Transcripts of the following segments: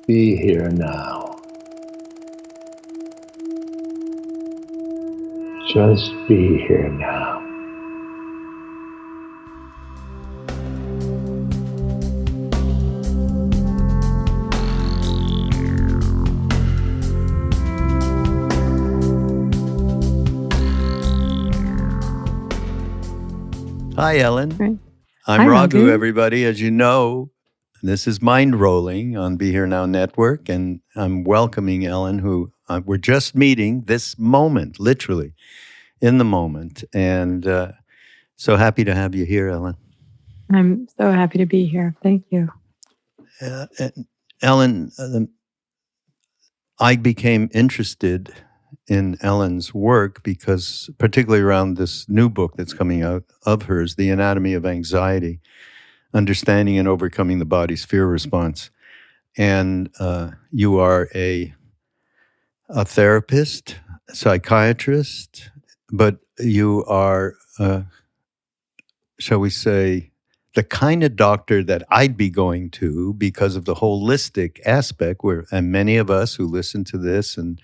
be here now. Just be here now. Hi, Ellen. Right. I'm Hi, Raghu, Raghu. everybody. As you know, this is Mind Rolling on Be Here Now Network, and I'm welcoming Ellen, who we're just meeting this moment, literally in the moment. And so happy to have you here, Ellen. I'm so happy to be here. Thank you. Ellen, I became interested in Ellen's work because, particularly around this new book that's coming out of hers, The Anatomy of Anxiety, Understanding and Overcoming the Body's Fear Response. And you are a therapist, psychiatrist, but you are, shall we say, the kind of doctor that I'd be going to because of the holistic aspect and many of us who listen to this and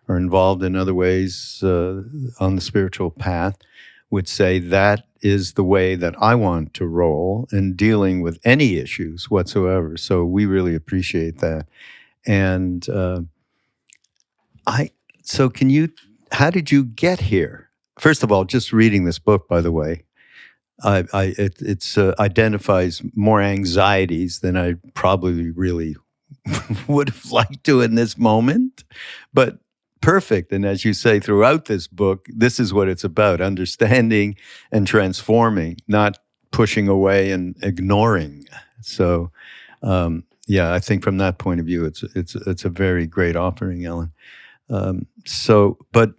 are involved in other ways on the spiritual path would say that is the way that I want to roll in dealing with any issues whatsoever. So we really appreciate that. And how did you get here? First of all, just reading this book, by the way, it identifies more anxieties than I probably really would have liked to in this moment, but perfect. And as you say, throughout this book, this is what it's about: understanding and transforming, not pushing away and ignoring. So, I think from that point of view, it's a very great offering, Ellen. But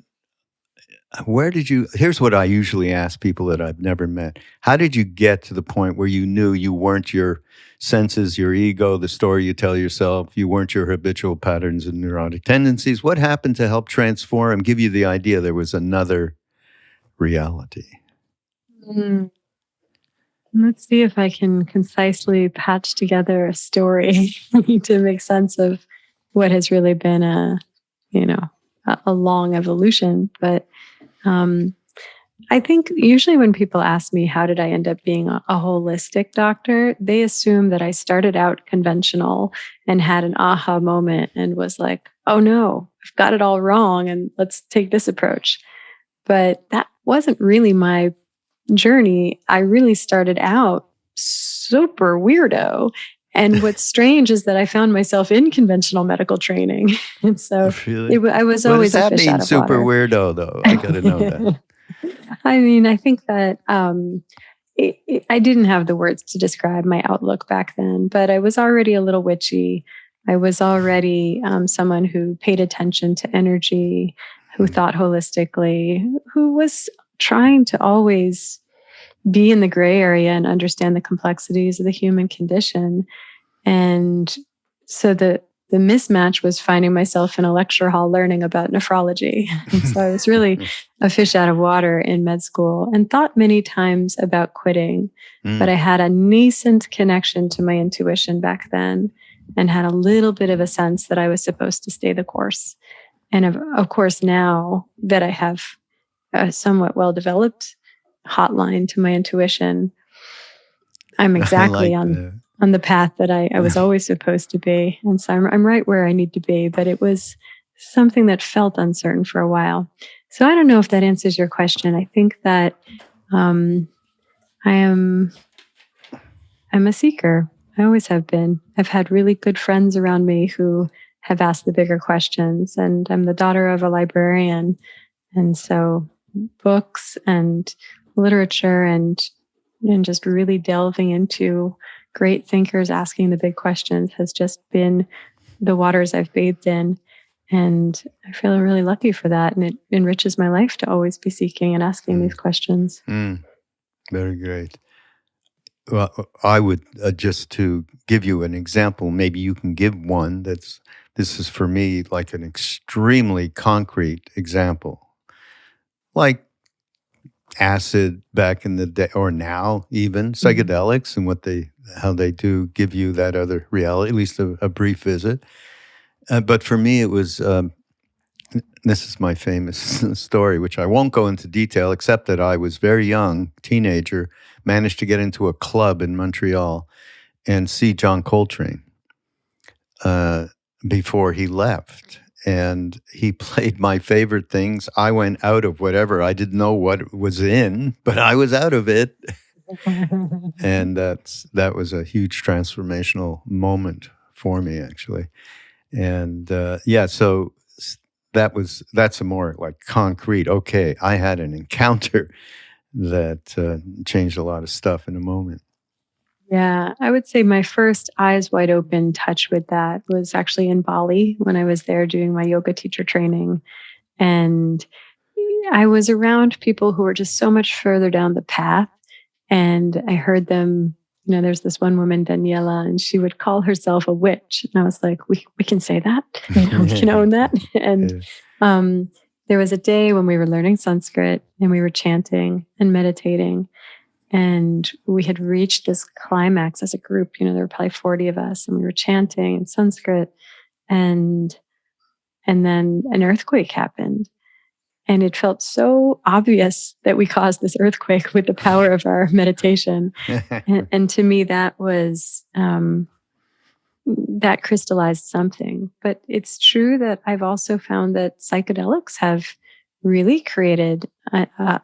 here's what I usually ask people that I've never met. How did you get to the point where you knew you weren't your senses, your ego, the story you tell yourself, you weren't your habitual patterns and neurotic tendencies? What happened to help transform, give you the idea there was another reality? Let's see if I can concisely patch together a story to make sense of what has really been a long evolution. But I think usually when people ask me, how did I end up being a holistic doctor, they assume that I started out conventional and had an aha moment and was like, oh no, I've got it all wrong and let's take this approach. But that wasn't really my journey. I really started out super weirdo. And what's strange is that I found myself in conventional medical training. And so really? I was always a fish out of water. Super weirdo, though? I got to know that. I mean, I think that I didn't have the words to describe my outlook back then, but I was already a little witchy. I was already someone who paid attention to energy, who thought holistically, who was trying to always be in the gray area and understand the complexities of the human condition. And so the mismatch was finding myself in a lecture hall learning about nephrology. And so I was really a fish out of water in med school and thought many times about quitting. But I had a nascent connection to my intuition back then and had a little bit of a sense that I was supposed to stay the course. And of course, now that I have a somewhat well-developed hotline to my intuition, I'm exactly on the path that I was always supposed to be. And so I'm right where I need to be, but it was something that felt uncertain for a while. So I don't know if that answers your question. I think that I'm a seeker. I always have been. I've had really good friends around me who have asked the bigger questions, and I'm the daughter of a librarian. And so books and literature and just really delving into great thinkers asking the big questions has just been the waters I've bathed in. And I feel really lucky for that. And it enriches my life to always be seeking and asking these questions. Very great. Well, I would just to give you an example, maybe you can give one this is for me like an extremely concrete example. Like acid back in the day, or now even, psychedelics and how they do give you that other reality, at least a brief visit. But for me, it was, this is my famous story, which I won't go into detail, except that I was very young, teenager, managed to get into a club in Montreal and see John Coltrane before he left. And he played my favorite things. I went out of whatever. I didn't know what was in, but I was out of it. And that was a huge transformational moment for me, actually. And so that's a more like concrete, okay, I had an encounter that changed a lot of stuff in a moment. Yeah, I would say my first eyes wide open touch with that was actually in Bali when I was there doing my yoga teacher training. And I was around people who were just so much further down the path. And I heard them, there's this one woman, Daniela, and she would call herself a witch. And I was like, we can say that, we can own that. And there was a day when we were learning Sanskrit and we were chanting and meditating. And we had reached this climax as a group. There were probably 40 of us, and we were chanting in Sanskrit. And then an earthquake happened. And it felt so obvious that we caused this earthquake with the power of our meditation. And to me, that was, that crystallized something. But it's true that I've also found that psychedelics have really created a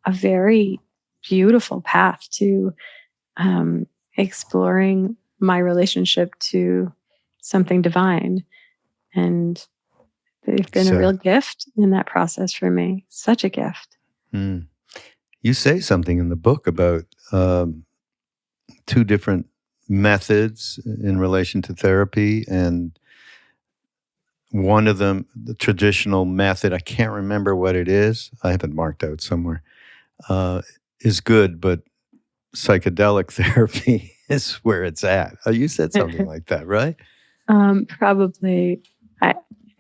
very beautiful path to exploring my relationship to something divine. And they've been a real gift in that process for me. Such a gift. You say something in the book about two different methods in relation to therapy, and one of them, the traditional method, I can't remember what it is. I have it marked out somewhere. Is good, but psychedelic therapy is where it's at. You said something like that, right? Probably. I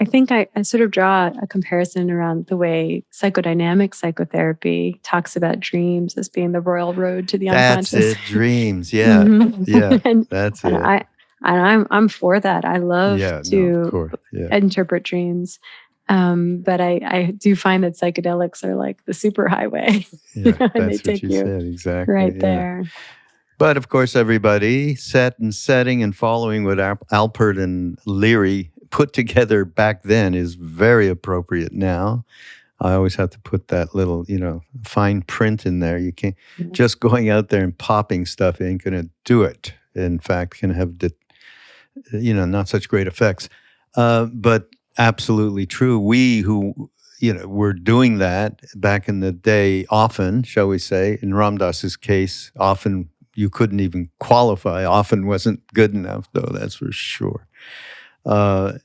think I sort of draw a comparison around the way psychodynamic psychotherapy talks about dreams as being the royal road to the unconscious. That's it, dreams. Yeah, yeah, that's it. I'm for that. I love to interpret dreams. But I do find that psychedelics are like the super highway. Yeah, and that's they take what you you said, exactly. Right there. But of course, everybody, set and setting and following what Alpert and Leary put together back then is very appropriate now. I always have to put that little, fine print in there. You can't, just going out there and popping stuff ain't going to do it. In fact, can have, not such great effects. But absolutely true. We who, were doing that back in the day often, shall we say, in Ram Dass's case, often you couldn't even qualify. Often wasn't good enough, though, that's for sure. As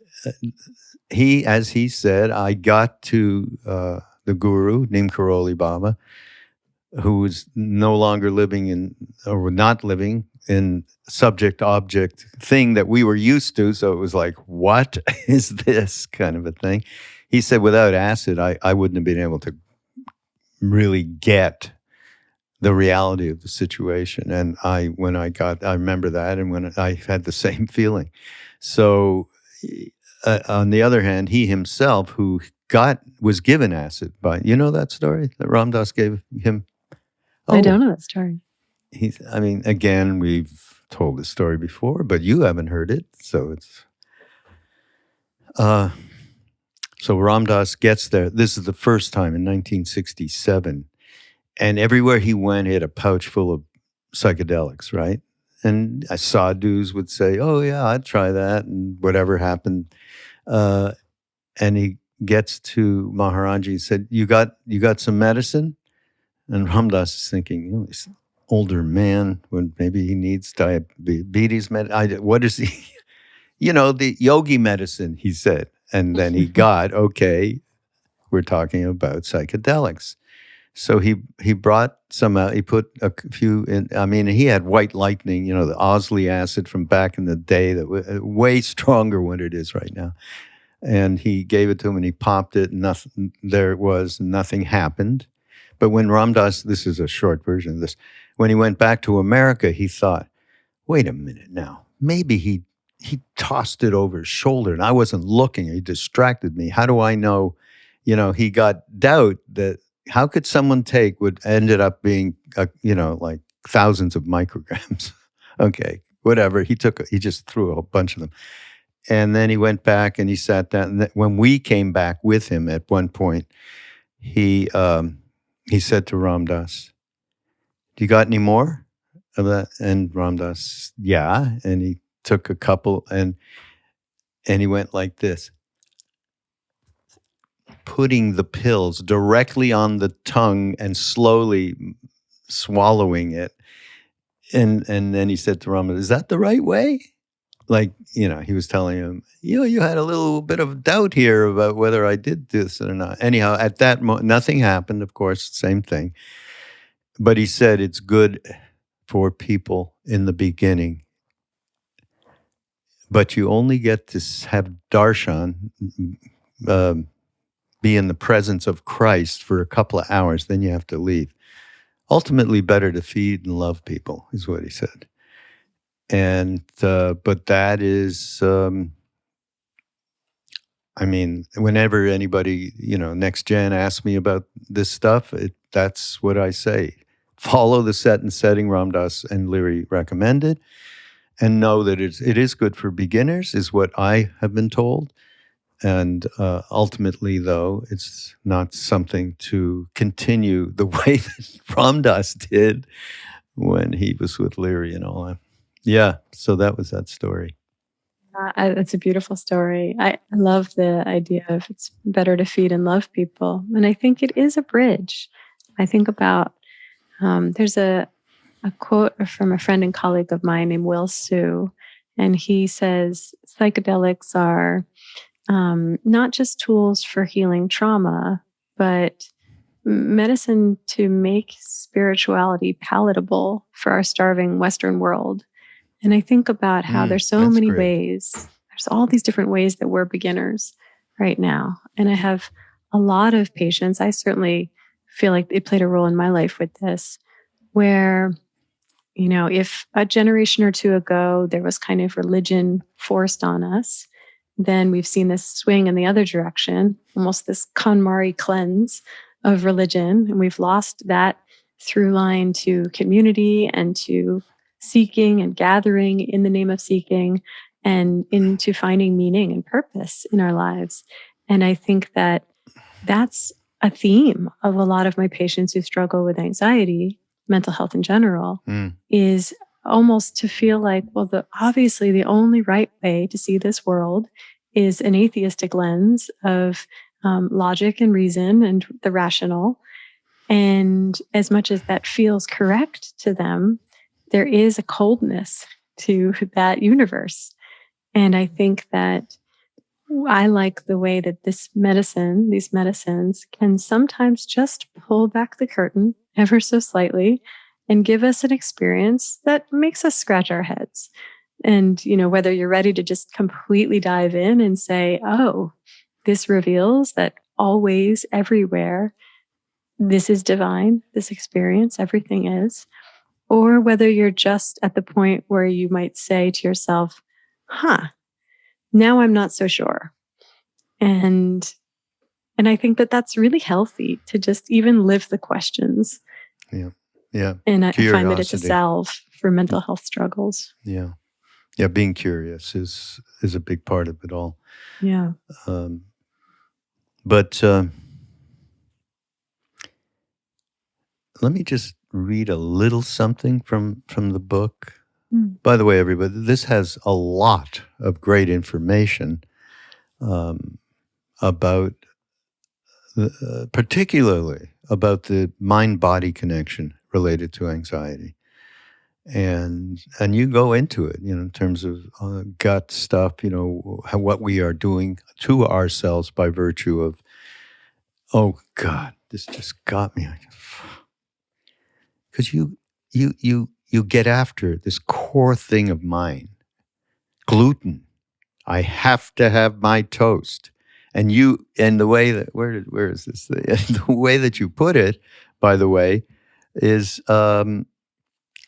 he said, I got to the guru, Neem Karoli Baba, who was no longer not living in subject-object thing that we were used to. So it was like, what is this kind of a thing? He said, without acid, I wouldn't have been able to really get the reality of the situation. And I remember that, and when I had the same feeling. So on the other hand, he himself, who was given acid by, that story that Ram Dass gave him? I don't know that story. Again, we've told this story before, but you haven't heard it. So it's, so Ram Dass gets there. This is the first time in 1967. And everywhere he went, he had a pouch full of psychedelics, right? And sadhus would say, oh, yeah, I'd try that, and whatever happened. And he gets to Maharaji and said, you got some medicine? And Ram Dass is thinking, this older man, when maybe he needs diabetes medicine. What is he? The yogi medicine, he said. And then he got, okay, we're talking about psychedelics. So he brought some out. He put a few in. He had white lightning, the Osley acid from back in the day that was way stronger than it is right now. And he gave it to him, and he popped it. And nothing. There it was. Nothing happened. But when Ram Dass, this is a short version of this, when he went back to America, he thought, wait a minute now, maybe he tossed it over his shoulder and I wasn't looking. He distracted me. How do I know? He got doubt that how could someone take what ended up being, like thousands of micrograms? Okay, whatever. He just threw a bunch of them. And then he went back and he sat down. And when we came back with him at one point, he said to Ram Dass, "Do you got any more of that?" And Ram Dass, yeah. And he took a couple and he went like this, putting the pills directly on the tongue and slowly swallowing it. And then he said to Ram, "Is that the right way?" Like, he was telling him, you had a little bit of doubt here about whether I did this or not. Anyhow, at that moment, nothing happened, of course, same thing. But he said it's good for people in the beginning. But you only get to have darshan, be in the presence of Christ for a couple of hours, then you have to leave. Ultimately, better to feed and love people, is what he said. And, but that is, whenever anybody, next gen asks me about this stuff, that's what I say. Follow the set and setting Ram Dass and Leary recommended, and know that it is good for beginners, is what I have been told. And ultimately, though, it's not something to continue the way that Ram Dass did when he was with Leary and all that. Yeah, so that was that story. That's a beautiful story. I love the idea of it's better to feed and love people. And I think it is a bridge. I think about, there's a quote from a friend and colleague of mine named Will Sue, and he says, psychedelics are not just tools for healing trauma, but medicine to make spirituality palatable for our starving Western world. And I think about how there's so many ways, there's all these different ways that we're beginners right now. And I have a lot of patients, I certainly feel like it played a role in my life with this, where, if a generation or two ago, there was kind of religion forced on us, then we've seen this swing in the other direction, almost this KonMari cleanse of religion. And we've lost that through line to community and to seeking and gathering in the name of seeking and into finding meaning and purpose in our lives. And I think that that's a theme of a lot of my patients who struggle with anxiety, mental health in general, is almost to feel like, well, obviously the only right way to see this world is an atheistic lens of logic and reason and the rational. And as much as that feels correct to them, there is a coldness to that universe. And I think that I like the way that these medicines can sometimes just pull back the curtain ever so slightly and give us an experience that makes us scratch our heads. And, whether you're ready to just completely dive in and say, oh, this reveals that always, everywhere, this is divine, this experience, everything is. Or whether you're just at the point where you might say to yourself, now I'm not so sure. And I think that that's really healthy to just even live the questions. Yeah. Yeah. And I find that it's a salve for mental health struggles. Yeah. Yeah. Being curious is a big part of it all. Yeah. But let me just read a little something from the book. By the way, everybody, this has a lot of great information about, particularly about the mind-body connection related to anxiety. And you go into it, in terms of gut stuff, what we are doing to ourselves by virtue of, oh God, this just got me. Because you get after this core thing of mine. Gluten. I have to have my toast. And the way that, where is this? The way that you put it by the way, is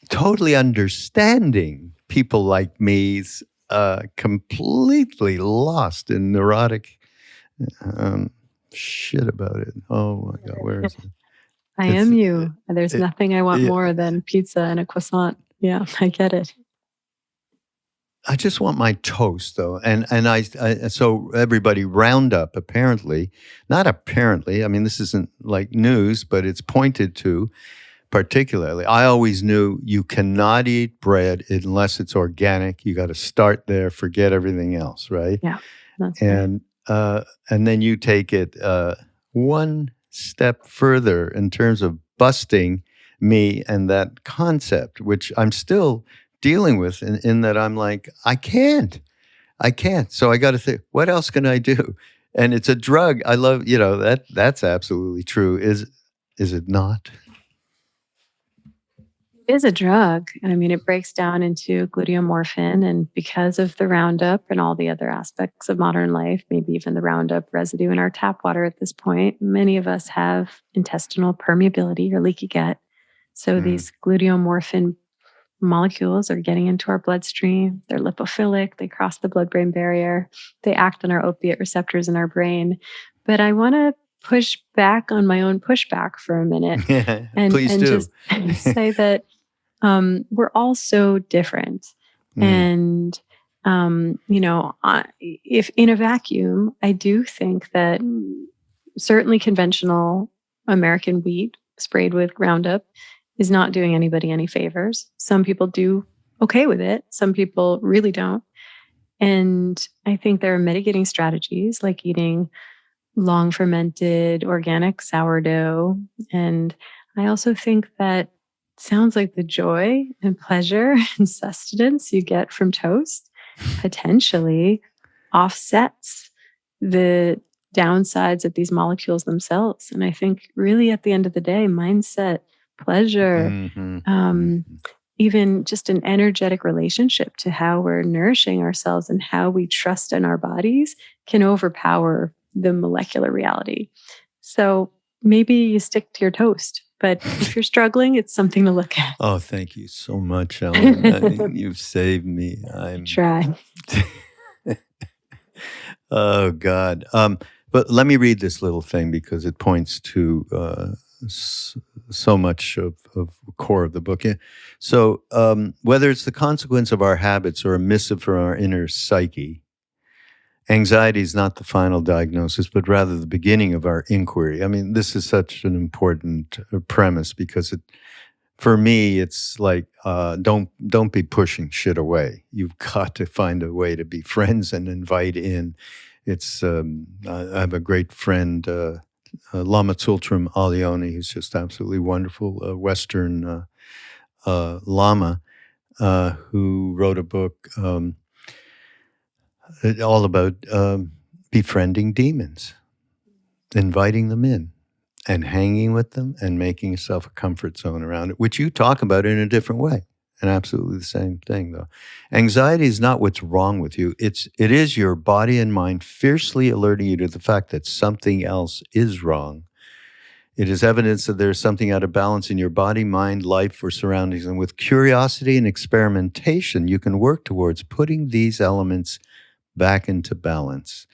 totally understanding people like me's completely lost in neurotic shit about it. Oh my God, where is it? I am you. There's nothing I want more than pizza and a croissant. Yeah, I get it. I just want my toast, though, and I so everybody round up. Apparently, not apparently. I mean, this isn't like news, but it's pointed to. Particularly, I always knew you cannot eat bread unless it's organic. You got to start there, forget everything else, right? Yeah, that's and then you take it one step further in terms of busting me and that concept, which I'm still dealing with in that I'm like, I can't. So I got to think, what else can I do? And it's a drug. I love, that's absolutely true. Is it not? It is a drug. I mean, it breaks down into gluteomorphin, and because of the Roundup and all the other aspects of modern life, maybe even the Roundup residue in our tap water at this point, many of us have intestinal permeability or leaky gut. So these gluteomorphin molecules are getting into our bloodstream. They're lipophilic. They cross the blood-brain barrier. They act on our opiate receptors in our brain. But I want to push back on my own pushback for a minute and just say that we're all so different. And, if in a vacuum, I do think that certainly conventional American wheat sprayed with Roundup is not doing anybody any favors. Some people do okay with it. Some people really don't. And I think there are mitigating strategies like eating long fermented organic sourdough. And I also think that sounds like the joy and pleasure and sustenance you get from toast potentially offsets the downsides of these molecules themselves. And I think really at the end of the day, mindset, pleasure, even just an energetic relationship to how we're nourishing ourselves and how we trust in our bodies can overpower the molecular reality. So maybe you stick to your toast, but if you're struggling, it's something to look at. Oh, thank you so much, Ellen. You've saved me. Try. Oh, God. But let me read this little thing because it points to so much of the core of the book. So whether it's the consequence of our habits or a missive from our inner psyche, anxiety is not the final diagnosis, but rather the beginning of our inquiry. I mean, this is such an important premise because for me, it's like, don't be pushing shit away. You've got to find a way to be friends and invite in. It's I have a great friend, Lama Tsultrim Alioni, who's just absolutely wonderful, Western Lama, who wrote a book all about befriending demons, inviting them in and hanging with them and making yourself a comfort zone around it, which you talk about in a different way. And absolutely the same thing, though. Anxiety is not what's wrong with you. It is your body and mind fiercely alerting you to the fact that something else is wrong. It is evidence that there's something out of balance in your body, mind, life, or surroundings. And with curiosity and experimentation, you can work towards putting these elements back into balance.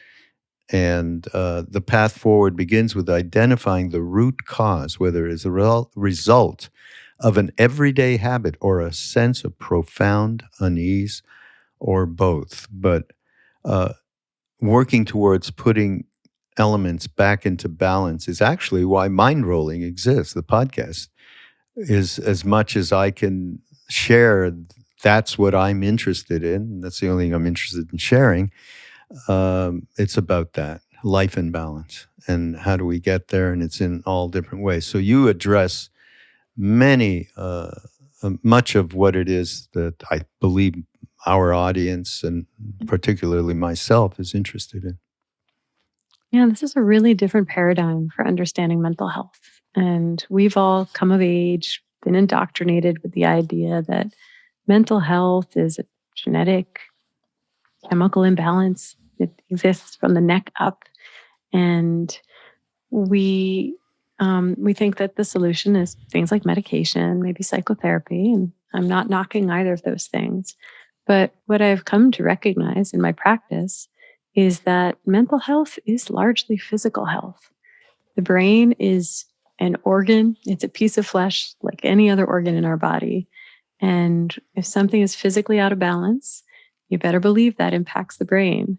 And the path forward begins with identifying the root cause, whether it's a result of an everyday habit or a sense of profound unease or both. But working towards putting elements back into balance is actually why Mind Rolling exists. The podcast is, as much as I can share, that's what I'm interested in. That's the only thing I'm interested in sharing. It's about that, life in balance. And how do we get there? And it's in all different ways. So you address much of what it is that I believe our audience, and particularly myself, is interested in. Yeah, this is a really different paradigm for understanding mental health. And we've all come of age, been indoctrinated with the idea that mental health is a genetic chemical imbalance. It exists from the neck up. And we we think that the solution is things like medication, maybe psychotherapy, and I'm not knocking either of those things. But what I've come to recognize in my practice is that mental health is largely physical health. The brain is an organ, it's a piece of flesh like any other organ in our body. And if something is physically out of balance, you better believe that impacts the brain.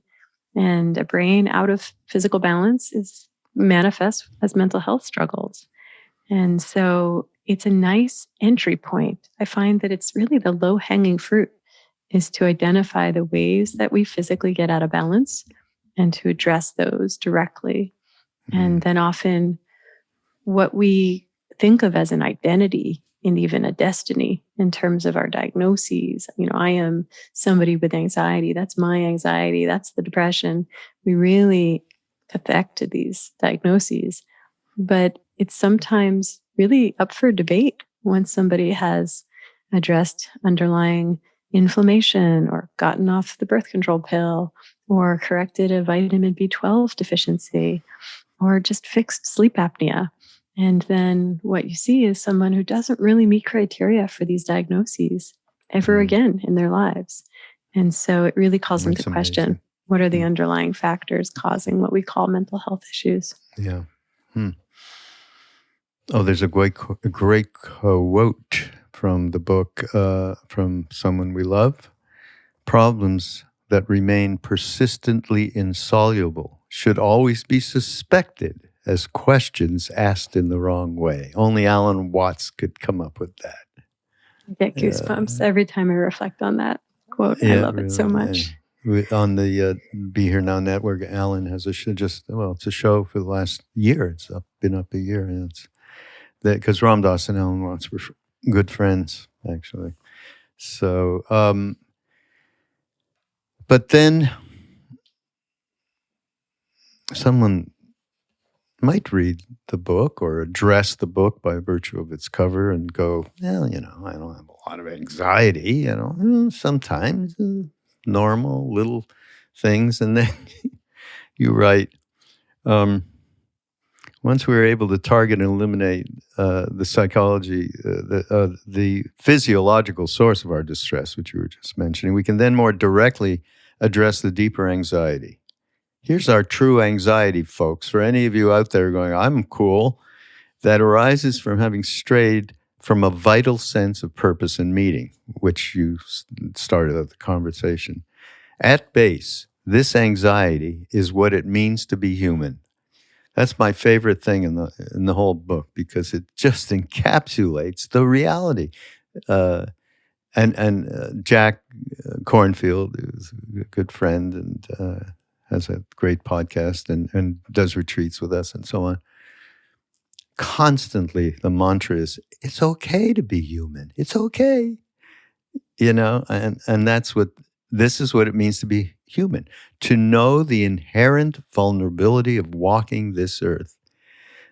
And a brain out of physical balance is manifests as mental health struggles. And so it's a nice entry point. I find that it's really the low-hanging fruit is to identify the ways that we physically get out of balance and to address those directly. And then often what we think of as an identity and even a destiny in terms of our diagnoses. I am somebody with anxiety. That's my anxiety. That's the depression. We really affect to these diagnoses, but it's sometimes really up for debate once somebody has addressed underlying inflammation or gotten off the birth control pill or corrected a vitamin B12 deficiency or just fixed sleep apnea. And then what you see is someone who doesn't really meet criteria for these diagnoses ever again in their lives. And so it really calls into question, what are the underlying factors causing what we call mental health issues? Yeah. Oh, there's a great quote from the book from someone we love. Problems that remain persistently insoluble should always be suspected as questions asked in the wrong way. Only Alan Watts could come up with that. I get goosebumps every time I reflect on that quote. I love it so much. On the Be Here Now network, Alan has a show it's a show for the last year. It's been up a year. And it's that because Ram Dass and Alan Watts were good friends, actually. So, but then someone might read the book or address the book by virtue of its cover and go, well, I don't have a lot of anxiety, sometimes normal little things. And then you write, once we were able to target and eliminate the psychology, the physiological source of our distress, which you were just mentioning, we can then more directly address the deeper anxiety. Here's our true anxiety, folks. For any of you out there going, I'm cool, that arises from having strayed from a vital sense of purpose and meaning, which you started the conversation. At base, this anxiety is what it means to be human. That's my favorite thing in the whole book because it just encapsulates the reality. And Jack Cornfield, who's a good friend and has a great podcast and does retreats with us and so on. Constantly, the mantra is, it's okay to be human. It's okay. And this is what it means to be human. To know the inherent vulnerability of walking this earth,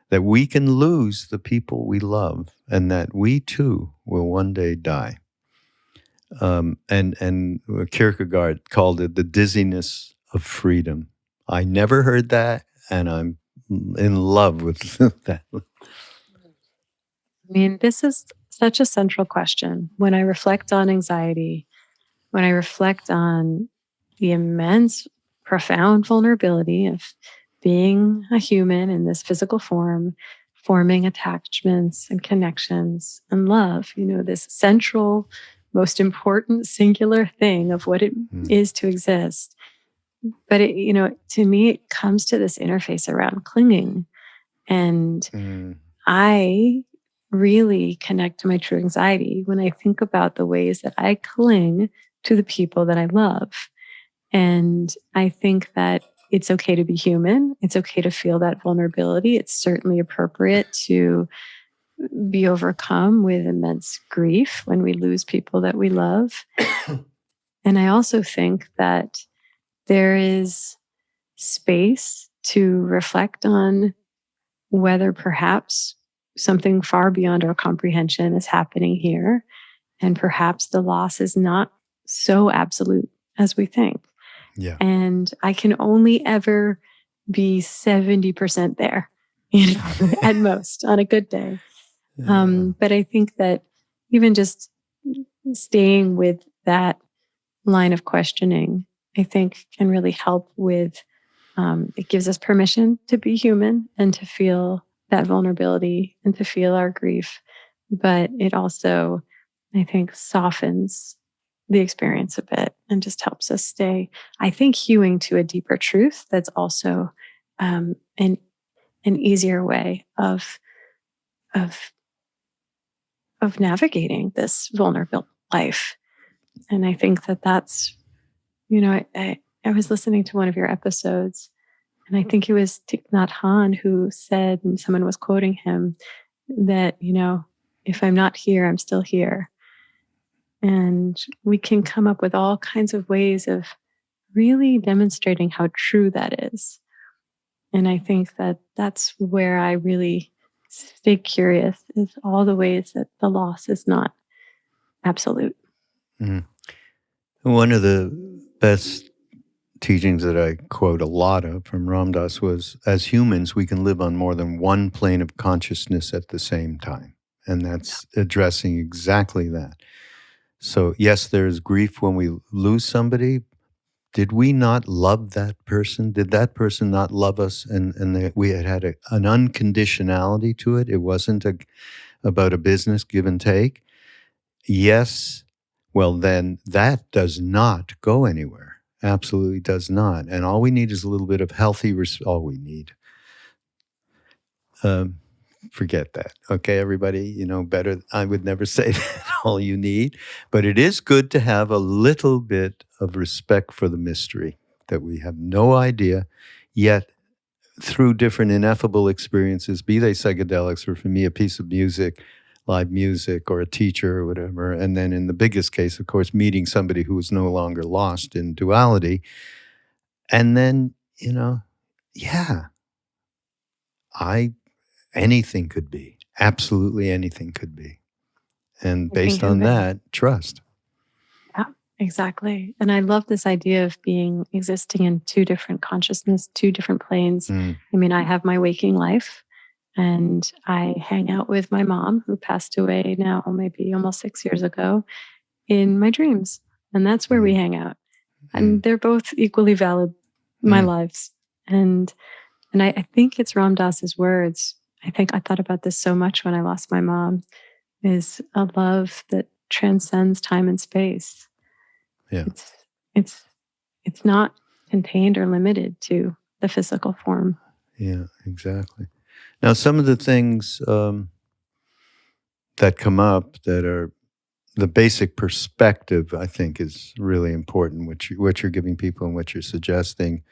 that we can lose the people we love and that we too will one day die. And Kierkegaard called it the dizziness of freedom. I never heard that, and I'm in love with that. This is such a central question. When I reflect on anxiety, when I reflect on the immense, profound vulnerability of being a human in this physical form, forming attachments and connections and love, this central, most important singular thing of what it is to exist. But to me, it comes to this interface around clinging. And I really connect to my true anxiety when I think about the ways that I cling to the people that I love. And I think that it's okay to be human. It's okay to feel that vulnerability. It's certainly appropriate to be overcome with immense grief when we lose people that we love. And I also think that there is space to reflect on whether perhaps something far beyond our comprehension is happening here. And perhaps the loss is not so absolute as we think. Yeah. And I can only ever be 70% there. at most on a good day. Yeah. But I think that even just staying with that line of questioning, I think can really help with, it gives us permission to be human and to feel that vulnerability and to feel our grief. But it also, I think, softens the experience a bit and just helps us stay, I think, hewing to a deeper truth that's also an easier way of of navigating this vulnerable life. And I think that that's, I was listening to one of your episodes, and I think it was Thich Nhat Hanh who said, and someone was quoting him, that, if I'm not here, I'm still here. And we can come up with all kinds of ways of really demonstrating how true that is. And I think that that's where I really stay curious, is all the ways that the loss is not absolute. Mm. One of the best teachings that I quote a lot of from Ram Dass was, as humans, we can live on more than one plane of consciousness at the same time. And that's addressing exactly that. So yes, there's grief when we lose somebody. Did we not love that person? Did that person not love us? And we had an unconditionality to it. It wasn't about a business give and take. Yes, well, then that does not go anywhere. Absolutely does not. And all we need is a little bit of healthy, all we need. Forget that. Okay, everybody, better. I would never say that all you need, but it is good to have a little bit of respect for the mystery that we have no idea, yet through different ineffable experiences, be they psychedelics or for me, a piece of music, live music or a teacher or whatever. And then in the biggest case, of course, meeting somebody who is no longer lost in duality. And then, anything could be. Absolutely anything could be. And based on that, trust. Yeah, exactly. And I love this idea of existing in two different consciousness, two different planes. I mean, I have my waking life, and I hang out with my mom, who passed away now maybe almost 6 years ago, in my dreams. And that's where we hang out. And they're both equally valid, my lives. And I think it's Ram Dass's words. I think I thought about this so much when I lost my mom, is a love that transcends time and space. Yeah. It's not contained or limited to the physical form. Yeah, exactly. Now, some of the things that come up that are the basic perspective, I think, is really important, what you're giving people and what you're suggesting.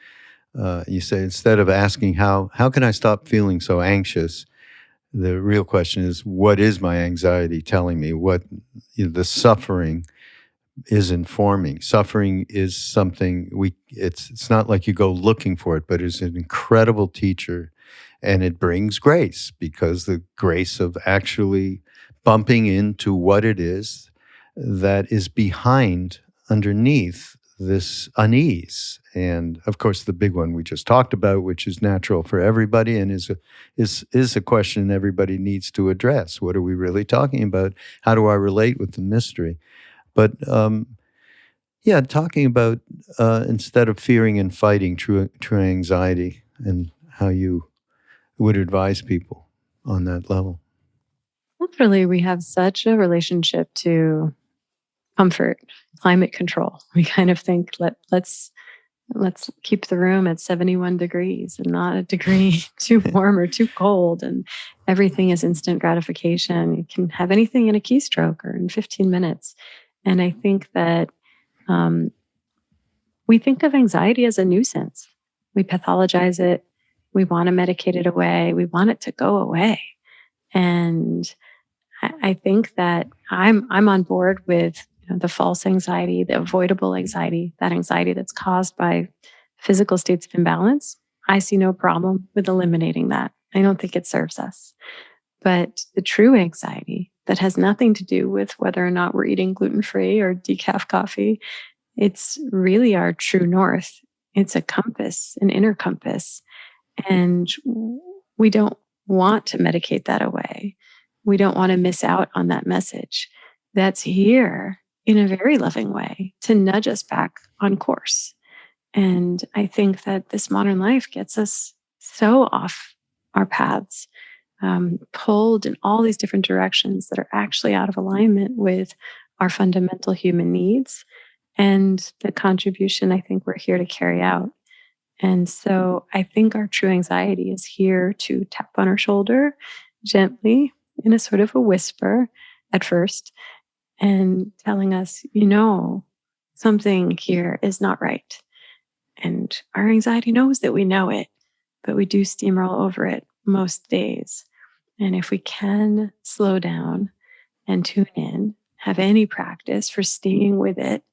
You say, instead of asking, how can I stop feeling so anxious? The real question is, what is my anxiety telling me? What the suffering is informing. Suffering is something it's not like you go looking for it, but it's an incredible teacher, and it brings grace, because the grace of actually bumping into what it is that is behind, underneath this unease. And of course, the big one we just talked about, which is natural for everybody and is a question everybody needs to address. What are we really talking about? How do I relate with the mystery? But talking about instead of fearing and fighting, true anxiety, and how you would advise people on that level. Literally, we have such a relationship to comfort, climate control. We kind of think, let's keep the room at 71 degrees and not a degree too warm or too cold. And everything is instant gratification. You can have anything in a keystroke or in 15 minutes. And I think that we think of anxiety as a nuisance. We pathologize it. We want to medicate it away. We want it to go away. And I think that I'm on board with the false anxiety, the avoidable anxiety, that anxiety that's caused by physical states of imbalance. I see no problem with eliminating that. I don't think it serves us. But the true anxiety that has nothing to do with whether or not we're eating gluten-free or decaf coffee, it's really our true north. It's a compass, an inner compass. And we don't want to medicate that away. We don't want to miss out on that message that's here in a very loving way to nudge us back on course. And I think that this modern life gets us so off our paths, pulled in all these different directions that are actually out of alignment with our fundamental human needs and the contribution I think we're here to carry out. And so I think our true anxiety is here to tap on our shoulder gently in a sort of a whisper at first and telling us, something here is not right. And our anxiety knows that we know it, but we do steamroll over it most days. And if we can slow down and tune in, have any practice for staying with it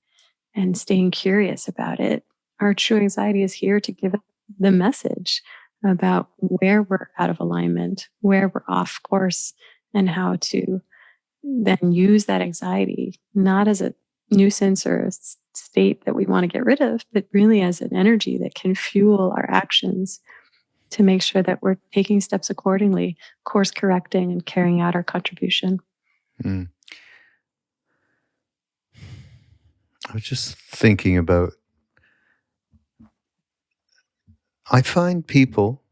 and staying curious about it, our true anxiety is here to give the message about where we're out of alignment, where we're off course, and how to then use that anxiety, not as a nuisance or a state that we want to get rid of, but really as an energy that can fuel our actions to make sure that we're taking steps accordingly, course correcting and carrying out our contribution. I was just thinking about, I find people,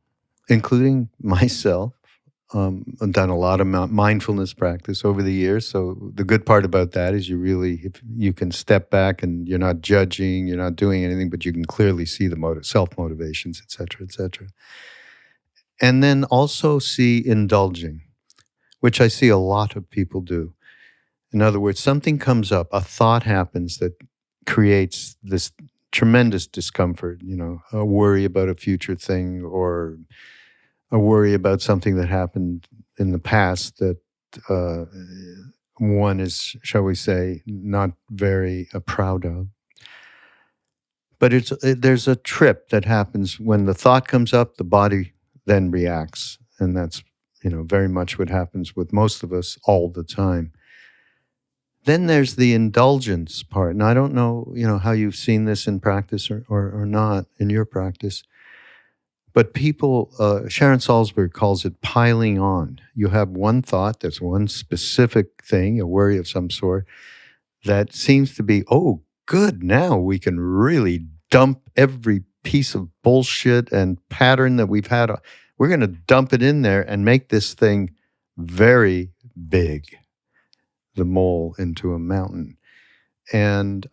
including myself, I've done a lot of mindfulness practice over the years. So the good part about that is if you can step back and you're not judging, you're not doing anything, but you can clearly see the self-motivations, et cetera, et cetera. And then also see indulging, which I see a lot of people do. In other words, something comes up, a thought happens that creates this tremendous discomfort, a worry about a future thing or a worry about something that happened in the past that one is, shall we say, not very proud of. But there's a trip that happens when the thought comes up, the body then reacts. And that's, very much what happens with most of us all the time. Then there's the indulgence part. And I don't know, how you've seen this in practice or not in your practice. But people, Sharon Salzberg calls it piling on. You have one thought, that's one specific thing, a worry of some sort, that seems to be, oh, good, now we can really dump every piece of bullshit and pattern that we've had. We're going to dump it in there and make this thing very big, the mole into a mountain. And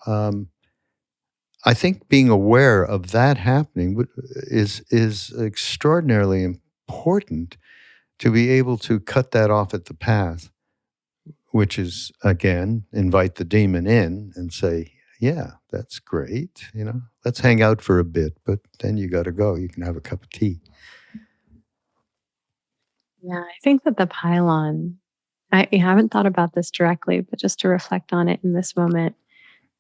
I think being aware of that happening is extraordinarily important to be able to cut that off at the path, which is, again, invite the demon in and say, yeah, that's great. Let's hang out for a bit, but then you got to go. You can have a cup of tea. Yeah, I think that the pylon, I haven't thought about this directly, but just to reflect on it in this moment,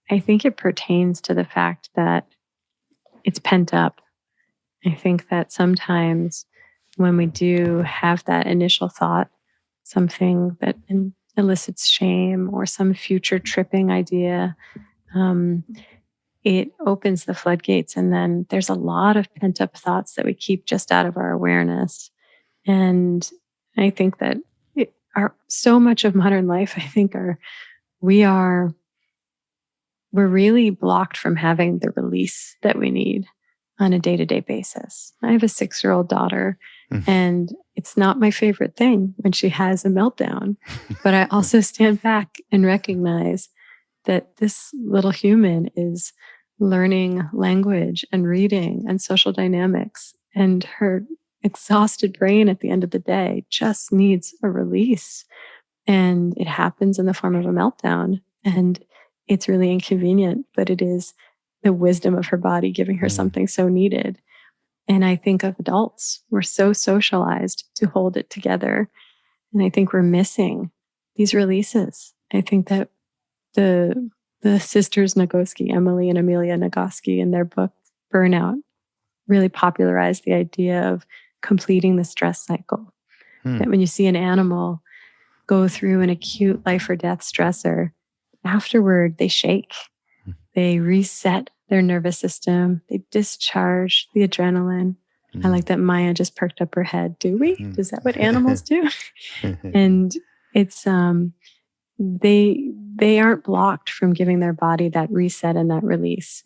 I think it pertains to the fact that it's pent up. I think that sometimes when we do have that initial thought, something that elicits shame or some future tripping idea, it opens the floodgates. And then there's a lot of pent up thoughts that we keep just out of our awareness. And I think that so much of modern life, I think we're really blocked from having the release that we need on a day-to-day basis. I have a 6-year-old daughter, and it's not my favorite thing when she has a meltdown. But I also stand back and recognize that this little human is learning language and reading and social dynamics, and her exhausted brain at the end of the day just needs a release. And it happens in the form of a meltdown. And it's really inconvenient, but it is the wisdom of her body giving her something so needed. And I think of adults, we're so socialized to hold it together. And I think we're missing these releases. I think that the sisters Nagoski, Emily and Amelia Nagoski, in their book, Burnout, really popularized the idea of completing the stress cycle. That when you see an animal go through an acute life or death stressor, afterward, they shake, they reset their nervous system, they discharge the adrenaline, I like that Maya just perked up her head. Do we? Is that what animals do? And it's they aren't blocked from giving their body that reset and that release.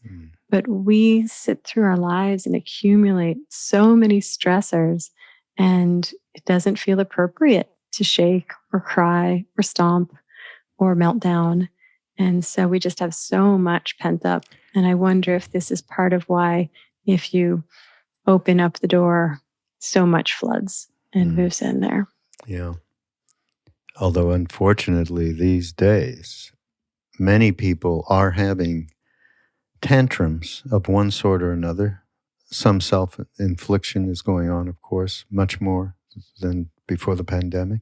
But we sit through our lives and accumulate so many stressors, and it doesn't feel appropriate to shake or cry or stomp or melt down. And so we just have so much pent up. And I wonder if this is part of why, if you open up the door, so much floods and moves in there. Yeah. Although, unfortunately, these days, many people are having tantrums of one sort or another. Some self-infliction is going on, of course, much more than before the pandemic.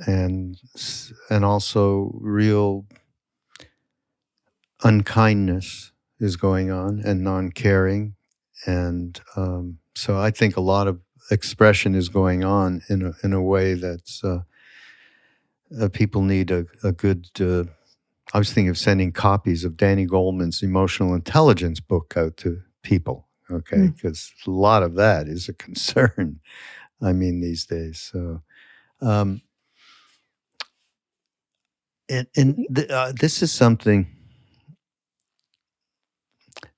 And also real unkindness is going on, and non-caring. And so I think a lot of expression is going on in a way that's people need a good... I was thinking of sending copies of Danny Goleman's Emotional Intelligence book out to people, okay? Because a lot of that is a concern, I mean, these days. So, this is something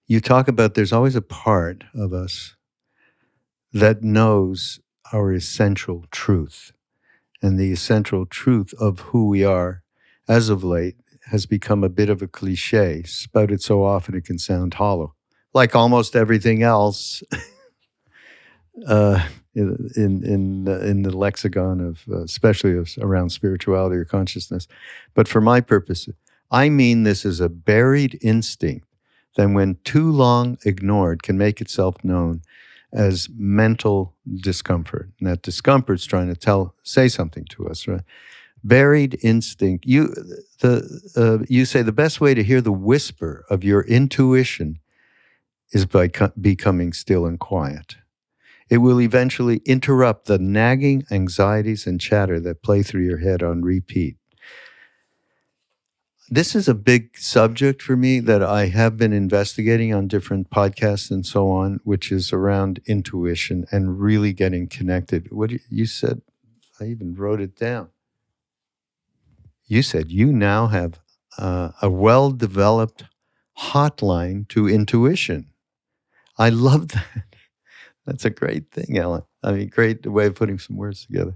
you talk about. There's always a part of us that knows our essential truth. And the essential truth of who we are, as of late, has become a bit of a cliche, spouted so often it can sound hollow. Like almost everything else in the lexicon of, especially around spirituality or consciousness. But for my purpose, I mean this is a buried instinct that when too long ignored can make itself known as mental discomfort. And that discomfort's trying to say something to us, right? Buried instinct. You say the best way to hear the whisper of your intuition is by becoming still and quiet. It will eventually interrupt the nagging anxieties and chatter that play through your head on repeat. This is a big subject for me that I have been investigating on different podcasts and so on, which is around intuition and really getting connected. What you said, I even wrote it down. You said you now have a well-developed hotline to intuition. I love that. That's a great thing, Ellen. I mean, great way of putting some words together.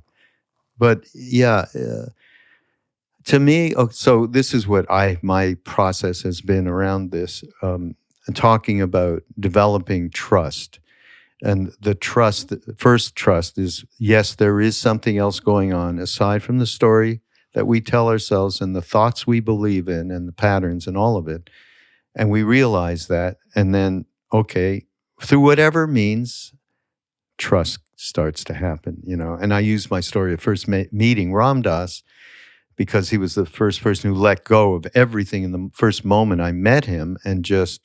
But yeah, to me, so this is what my process has been around this, talking about developing trust. And the first trust is, yes, there is something else going on aside from the story that we tell ourselves and the thoughts we believe in and the patterns and all of it. And we realize that. And then, okay, through whatever means, trust starts to happen, And I use my story of first meeting Ram Dass because he was the first person who let go of everything in the first moment I met him, and it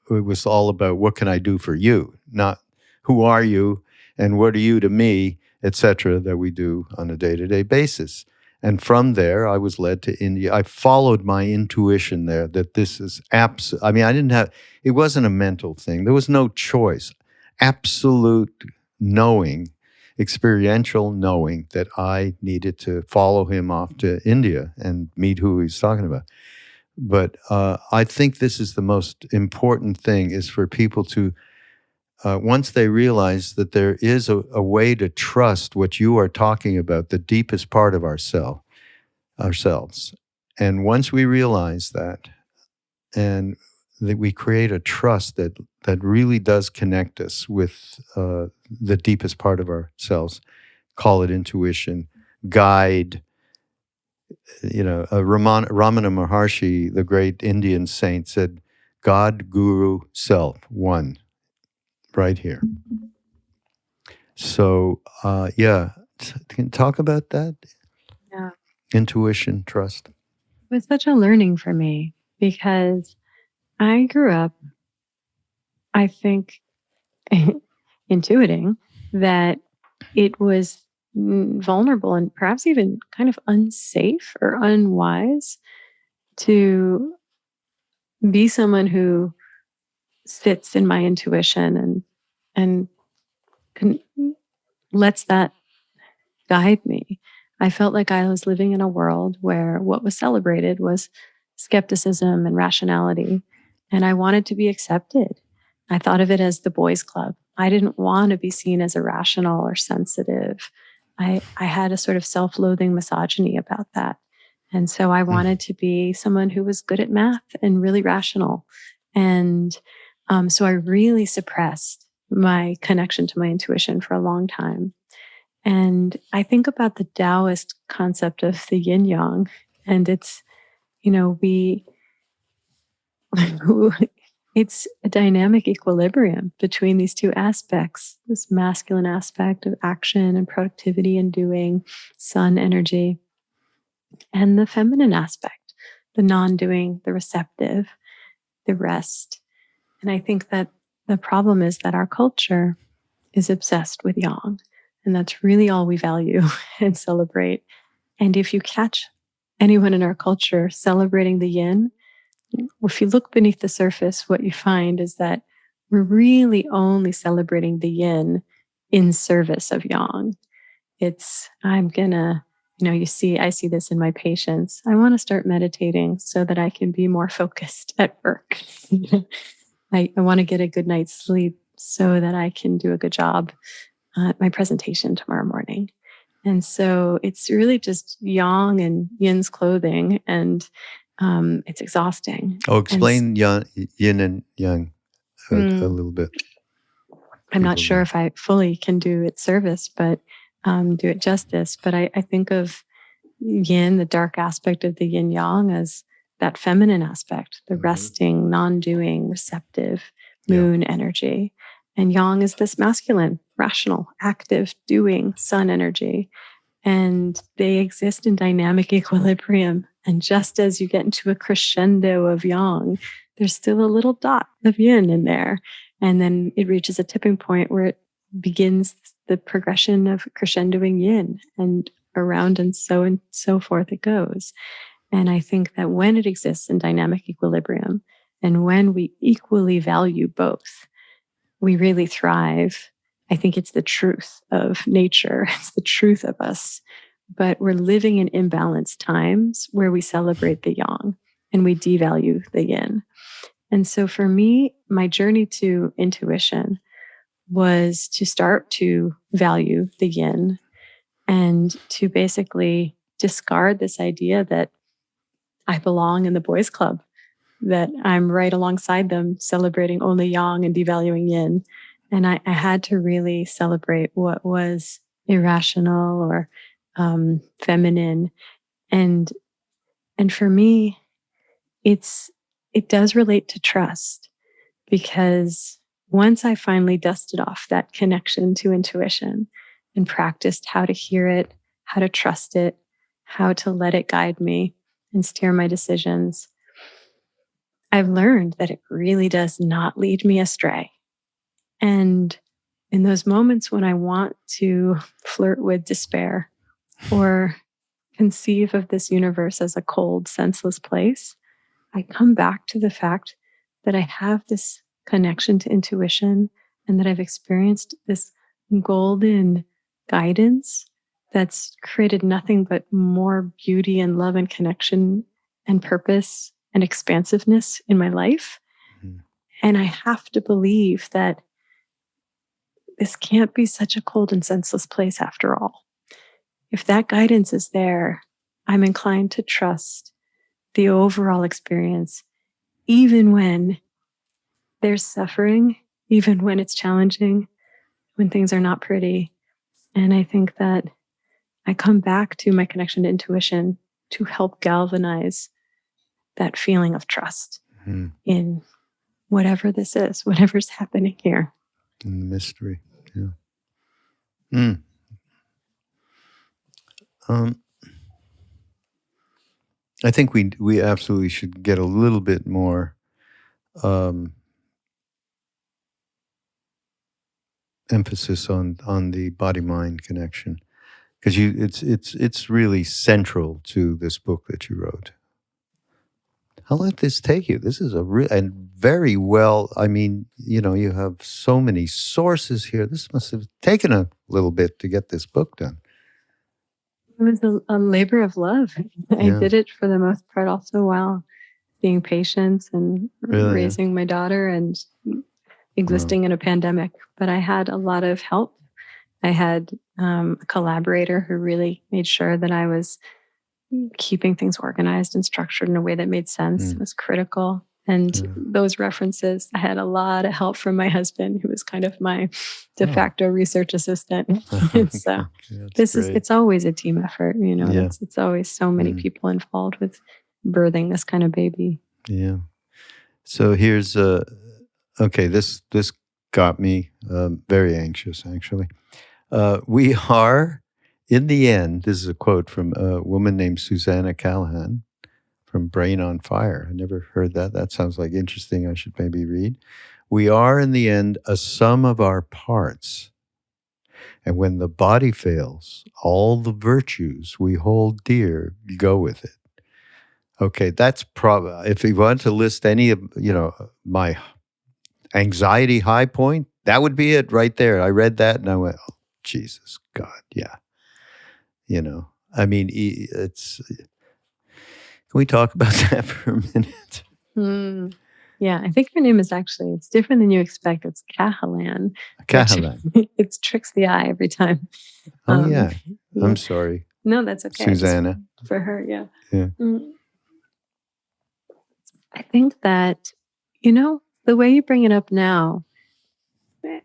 was all about what can I do for you, not who are you and what are you to me, etc., that we do on a day-to-day basis. And from there, I was led to India. I followed my intuition there that this is I mean, it wasn't a mental thing. There was no choice. Absolute knowing, experiential knowing that I needed to follow him off to India and meet who he's talking about. But I think this is the most important thing, is for people to, once they realize that there is a way to trust what you are talking about, the deepest part of ourselves. And once we realize that, and that we create a trust that really does connect us with the deepest part of ourselves, call it intuition, guide. Ramana Maharshi, the great Indian saint, said, God, Guru, Self, one, right here. So, can you talk about that? Yeah. Intuition, trust. It was such a learning for me because I grew up, I think, intuiting that it was vulnerable and perhaps even kind of unsafe or unwise to be someone who sits in my intuition and lets that guide me. I felt like I was living in a world where what was celebrated was skepticism and rationality, and I wanted to be accepted. I thought of it as the boys' club. I didn't want to be seen as irrational or sensitive. I had a sort of self-loathing misogyny about that. And so I wanted to be someone who was good at math and really rational. And so I really suppressed my connection to my intuition for a long time. And I think about the Taoist concept of the yin yang, and it's, it's a dynamic equilibrium between these two aspects, this masculine aspect of action and productivity and doing, sun energy, and the feminine aspect, the non-doing, the receptive, the rest. And I think that the problem is that our culture is obsessed with yang, and that's really all we value and celebrate. And if you catch anyone in our culture celebrating the yin, if you look beneath the surface, what you find is that we're really only celebrating the yin in service of yang. I see this in my patients. I want to start meditating so that I can be more focused at work. I want to get a good night's sleep so that I can do a good job at my presentation tomorrow morning. And so it's really just yang and yin's clothing, and it's exhausting. Oh, explain yin and yang a little bit. I'm not sure if I fully can do it service, but do it justice. But I think of yin, the dark aspect of the yin yang, as that feminine aspect, the resting, non-doing, receptive moon energy. And yang is this masculine, rational, active, doing sun energy. And they exist in dynamic equilibrium. And just as you get into a crescendo of yang, there's still a little dot of yin in there. And then it reaches a tipping point where it begins the progression of crescendoing yin, and around and so forth it goes. And I think that when it exists in dynamic equilibrium, and when we equally value both, we really thrive. I think it's the truth of nature. It's the truth of us. But we're living in imbalanced times where we celebrate the yang and we devalue the yin. And so for me, my journey to intuition was to start to value the yin and to basically discard this idea that I belong in the boys' club, that I'm right alongside them celebrating only yang and devaluing yin. And I had to really celebrate what was irrational or feminine. And for me, it does relate to trust, because once I finally dusted off that connection to intuition and practiced how to hear it, how to trust it, how to let it guide me and steer my decisions, I've learned that it really does not lead me astray. And in those moments when I want to flirt with despair or conceive of this universe as a cold, senseless place, I come back to the fact that I have this connection to intuition and that I've experienced this golden guidance that's created nothing but more beauty and love and connection and purpose and expansiveness in my life. Mm-hmm. And I have to believe that this can't be such a cold and senseless place after all. If that guidance is there, I'm inclined to trust the overall experience, even when there's suffering, even when it's challenging, when things are not pretty. And I think that I come back to my connection to intuition to help galvanize that feeling of trust in whatever this is, whatever's happening here. In the mystery, yeah. I think we absolutely should get a little bit more emphasis on the body-mind connection, because it's really central to this book that you wrote. I'll let this take you. This is a real and very well. I mean, you have so many sources here. This must have taken a little bit to get this book done. It was a labor of love. I Yeah. did it for the most part also while being patient and Really, raising my daughter and existing in a pandemic. But I had a lot of help. I had a collaborator who really made sure that I was keeping things organized and structured in a way that made sense. It was critical. And those references, I had a lot of help from my husband, who was kind of my de facto research assistant. So it's always a team effort, it's always so many people involved with birthing this kind of baby. Yeah. So here's okay, this got me very anxious, actually. We are, in the end, this is a quote from a woman named Susanna Callahan from Brain on Fire. I never heard that. That sounds like interesting. I should maybe read. We are, in the end, a sum of our parts. And when the body fails, all the virtues we hold dear go with it. Okay, that's probably, if you want to list any of, my anxiety high point, that would be it right there. I read that and I went, oh, Jesus, God, yeah. I mean, it's, can we talk about that for a minute? Yeah, I think her name is actually, it's different than you expect. It's Cahalan. Cahalan. It tricks the eye every time. Oh, yeah. I'm sorry. No, that's okay. Susanna. For her, yeah. Yeah. I think that, the way you bring it up now, it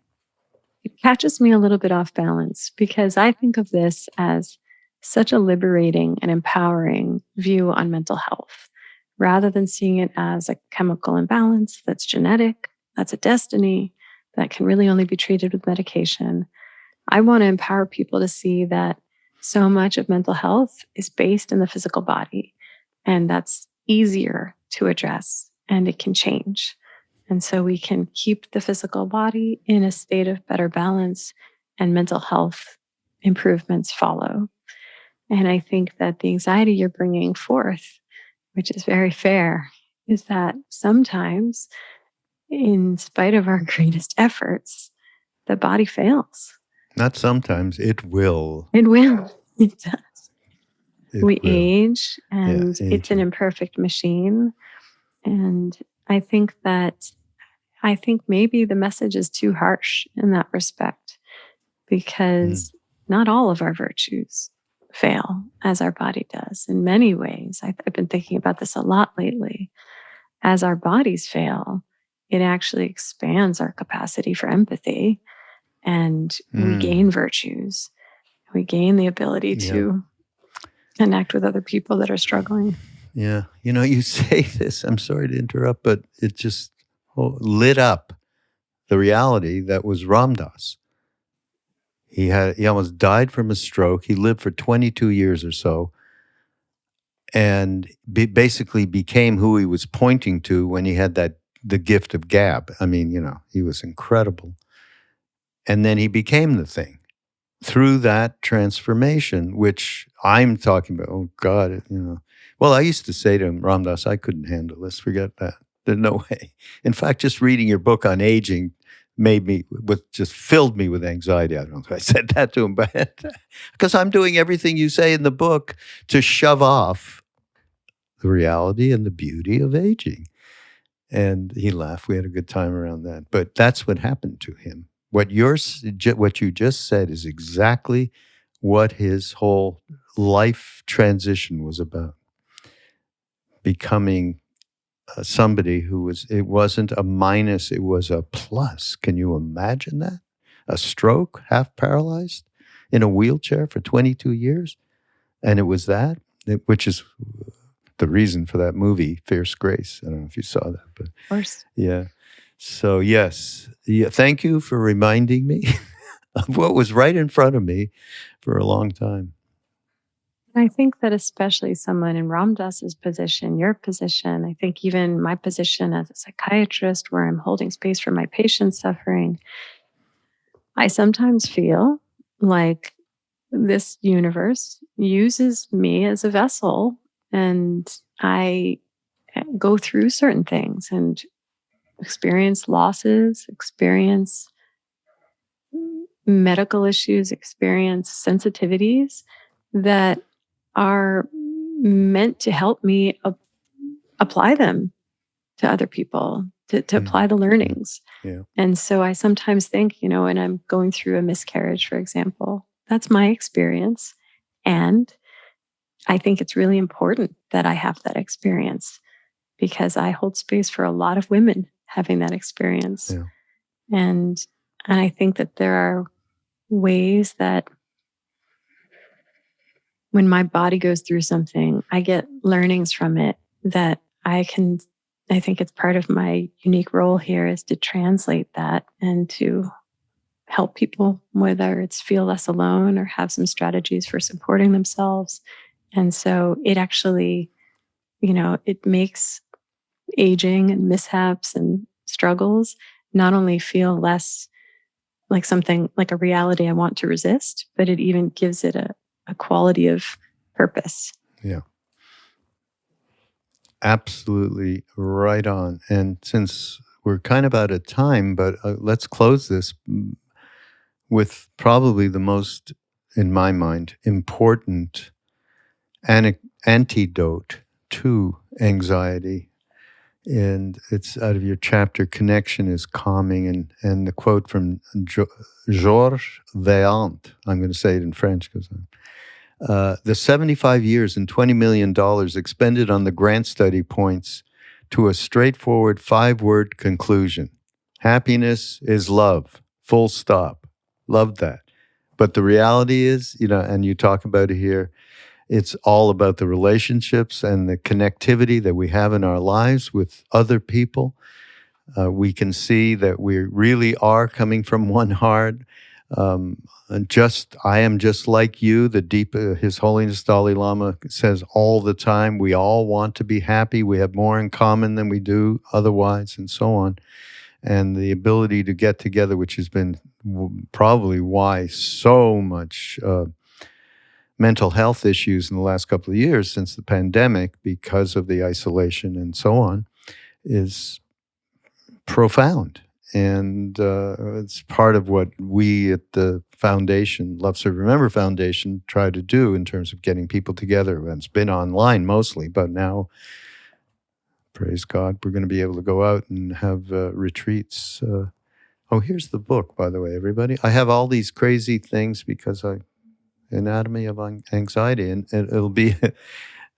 catches me a little bit off balance, because I think of this as such a liberating and empowering view on mental health, rather than seeing it as a chemical imbalance that's genetic, that's a destiny, that can really only be treated with medication. I want to empower people to see that so much of mental health is based in the physical body, and that's easier to address, and it can change. And so we can keep the physical body in a state of better balance, and mental health improvements follow. And I think that the anxiety you're bringing forth, which is very fair, is that sometimes, in spite of our greatest efforts, the body fails. Not sometimes, it will. It will. It does. We will. age, and it's an imperfect machine. And I think maybe the message is too harsh in that respect, because not all of our virtues fail as our body does. In many ways, I've been thinking about this a lot lately. As our bodies fail, it actually expands our capacity for empathy, and we gain virtues. We gain the ability to connect with other people that are struggling. Yeah. You say this, I'm sorry to interrupt, but it just lit up the reality that was Ram Dass. He almost died from a stroke. He lived for 22 years or so, and basically became who he was pointing to when he had the gift of gab. I mean, he was incredible. And then he became the thing through that transformation, which I'm talking about. Oh God, Well, I used to say to him, Ram Dass, I couldn't handle this. Forget that. There's no way. In fact, just reading your book on aging just filled me with anxiety. I don't know if I said that to him, but because I'm doing everything you say in the book to shove off the reality and the beauty of aging. And he laughed. We had a good time around that. But that's what happened to him. What you just said is exactly what his whole life transition was about. Becoming somebody it wasn't a minus, it was a plus. Can you imagine that? A stroke, half paralyzed, in a wheelchair for 22 years. And it was which is the reason for that movie, Fierce Grace. I don't know if you saw that, but of course. Yeah. So yes, thank you for reminding me of what was right in front of me for a long time. I think that especially someone in Ram Dass's position, your position, I think even my position as a psychiatrist, where I'm holding space for my patients suffering, I sometimes feel like this universe uses me as a vessel, and I go through certain things and experience losses, experience medical issues, experience sensitivities that are meant to help me apply them to other people, to apply the learnings. Yeah. And so I sometimes think, when I'm going through a miscarriage, for example, that's my experience. And I think it's really important that I have that experience because I hold space for a lot of women having that experience. Yeah. And I think that there are ways that when my body goes through something, I get learnings from it that I think it's part of my unique role here is to translate that and to help people, whether it's feel less alone or have some strategies for supporting themselves. And so it actually, it makes aging and mishaps and struggles not only feel less like something like a reality I want to resist, but it even gives it a quality of purpose. Yeah. Absolutely right on. And since we're kind of out of time, but let's close this with probably the most, in my mind, important antidote to anxiety. And it's out of your chapter, Connection is Calming. And the quote from Georges Vaillant, I'm going to say it in French because the 75 years and $20 million expended on the grant study points to a straightforward 5-word conclusion. Happiness is love, full stop. Love that. But the reality is, and you talk about it here, it's all about the relationships and the connectivity that we have in our lives with other people. We can see that we really are coming from one heart. I am just like you. The deep, His Holiness Dalai Lama says all the time, we all want to be happy. We have more in common than we do otherwise, and so on. And the ability to get together, which has been probably why so much mental health issues in the last couple of years since the pandemic, because of the isolation and so on, is profound. And it's part of what we at the foundation, Love, Serve, Remember Foundation, try to do in terms of getting people together. And it's been online mostly, but now, praise God, we're going to be able to go out and have retreats. Here's the book, by the way, everybody. I have all these crazy things because Anatomy of Anxiety, and it'll be,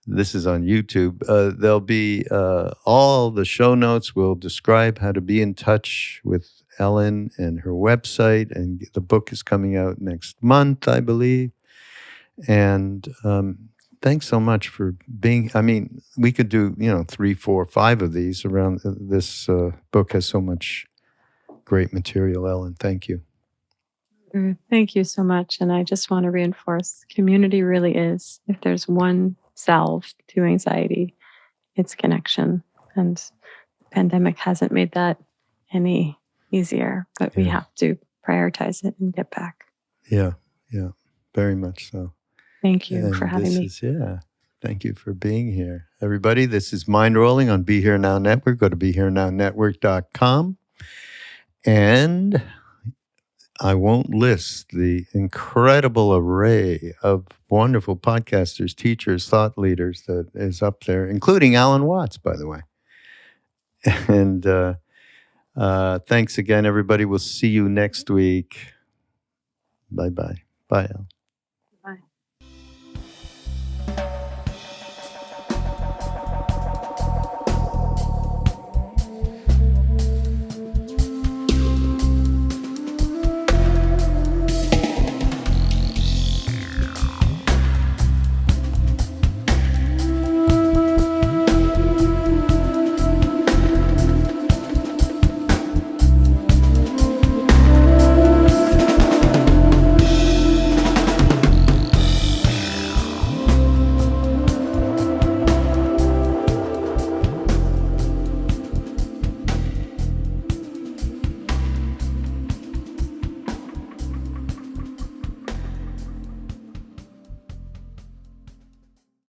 this is on YouTube, there'll be all the show notes will describe how to be in touch with Ellen and her website, and the book is coming out next month, I believe. And thanks so much for being, we could do, 3, 4, 5 of these around. This book has so much great material, Ellen. Thank you. Thank you so much. And I just want to reinforce, community really is, if there's one salve to anxiety, it's connection. And the pandemic hasn't made that any easier, but we have to prioritize it and get back. Yeah, very much so. Thank you for having me. Thank you for being here. Everybody, this is Mind Rolling on Be Here Now Network. Go to BeHereNowNetwork.com. And I won't list the incredible array of wonderful podcasters, teachers, thought leaders that is up there, including Alan Watts, by the way. And thanks again, everybody. We'll see you next week. Bye-bye. Bye, Al.